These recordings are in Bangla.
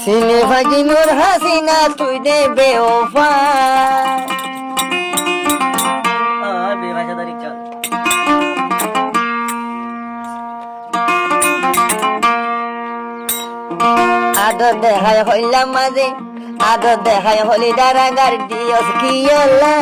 সিনে ভাগি নূর হাসিনা তুই দে বেওফা বেভাষাদারি চল আদর দেখায় হইলাম মাঝে আদর দেখায় হলি দারাগার দিয়স কিয়লা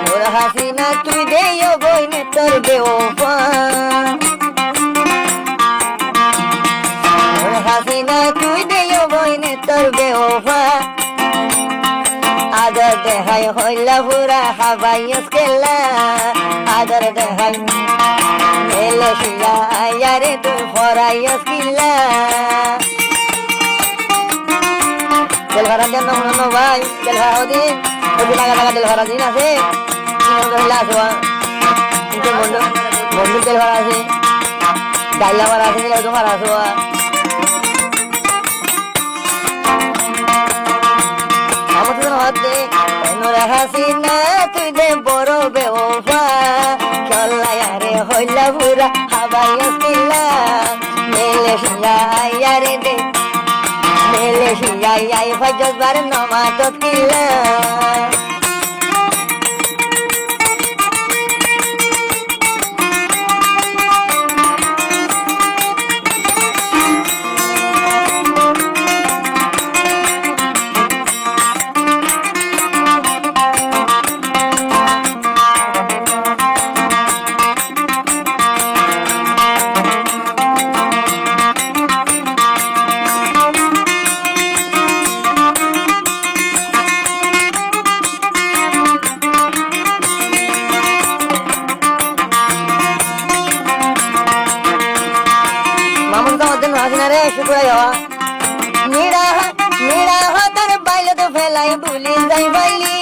নূর হাসিনা তুই দে বইনে তোর বেওফা নূর হাসিনা তুই দে বইনে তোর বেওফা আদর দেখাই হইলা পুরা হাবাইস কেলা আদর দেখাই মেলে শিলা আয়ারে তুই ফরাইস কিলা তেল ভরা দেন না ভাই তেল ভরা দিন ওই টাকা টাকা তেল ভরা দিন আছে হইলা আছে বন্ধু বন্ধু তেল ভরা আছে ডাইলা ভরা আছে তোমার আছে নূর হাসিনা তুই দে বড় বেওফা চল্লায়ারে হইলা পুরা হাবাইস কিলা মেলে শিয়া আয়ারে দে মেলে শিয়া আই ফজর বার নমাজ কিলা হাসিনারে শুকুরাই হওয়া নিরা হাতের বাইলে তো ফেলাই ভুলি যাই বাইলি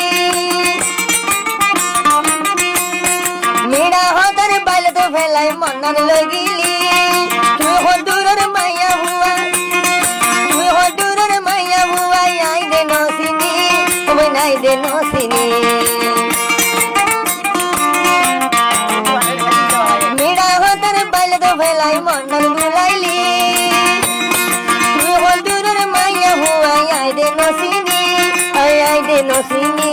নিরা হাতের বাইলে তো ফেলাই মন্নার লগিলি তুই হদুরের মাইয়া হুয়া তুই হদুরের মাইয়া হুয়া আই দে নসিনি ওই নাই দে নসিনি নিরা হাতের বাইলে তো ফেলাই মন্নার বুলাইলি ay de no sini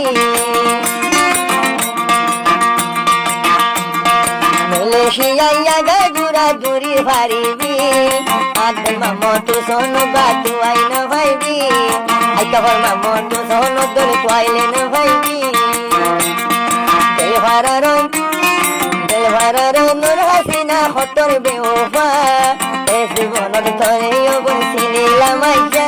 Malaysia ya ga dura duri varibi adal mamo tu sonu batu ai na bhaibi ai kahor mamo tu sonu dor kwaile na bhaibi del hararon nur hasina khotor beofa esi bonor thore yo bonsini lamaya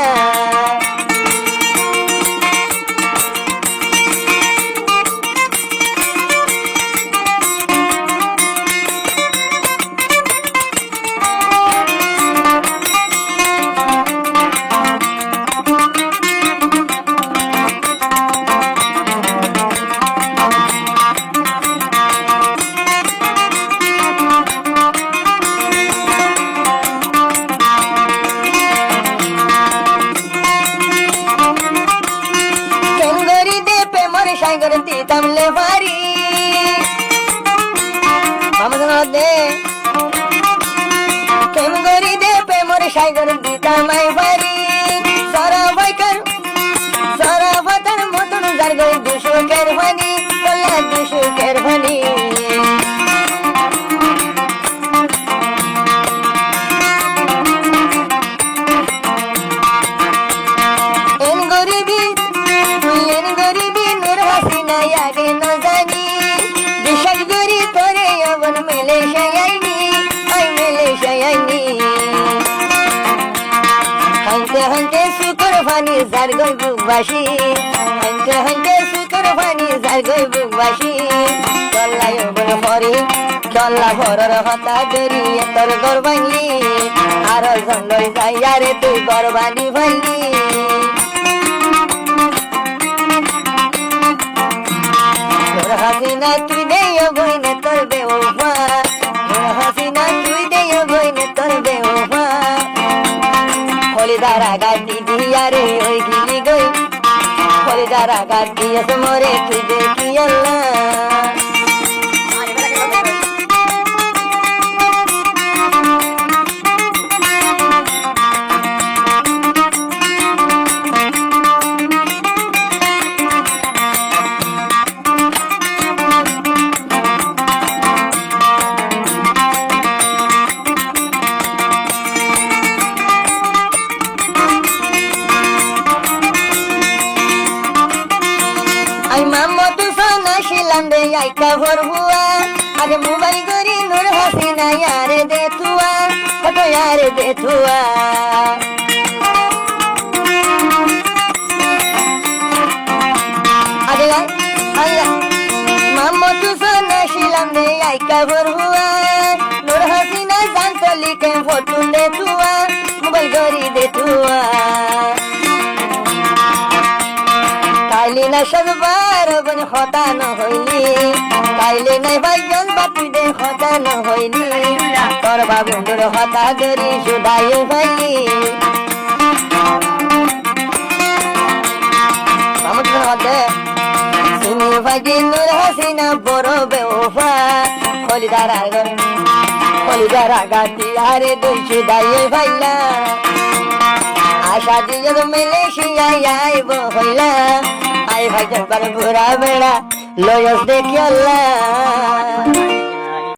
সাইগর দিতাম লে ভারি মামা দে কেম গরি দে প্রেমর সাইগর দিতাম আই ভারি সারা ভাতার মতন যার গই দুশো কের ভানি বললা দুশো কের ভানি Hante sukar fani zargoy bugbashi hante sukar fani zargoy bugbashi dollayo bol fori dolla boror hata deri tor gorbani aro zongoi jayare tu gorbani bhali Nur hasina tu deyo boine tor beofa Nur hasina tu deyo boine tor beofa Holi dara gadi diya re oi gili goi কলিজার আঘাত দিয়েছে মোরে তুই দেখি আল্লাহ মামতু সোনা শিলাম রে আইকা ভর হুয়া আরে মোবাইল করি নূর হাসিনা ইয়ারে দে তুয়া ফটো ইয়ারে দে তুয়া আরে আল্লাহ মামতু সোনা শিলাম রে আইকা ভর হুয়া নূর হাসিনা জান চলি কে ফটো দে তুয়া মোবাইল করি দে তুয়া কাইলে না সবার বন হতানো হইলি কাইলে নাই ভাইজন বাপি দে হতানো হইলি তোর বাবুর হতা ধরি সুদাই হইলি আমাদের হতে সিনি ভাজি নূর হাসিনা বড় বেওফা কলিদার আগাতি আরে দুই সুদাই ভাইলা আশা দিয়ে মালয়েশিয়ায় আইব হইলা আই ভাই জবার ঘোরা বেড়া লয়স দেখি আল্লাহ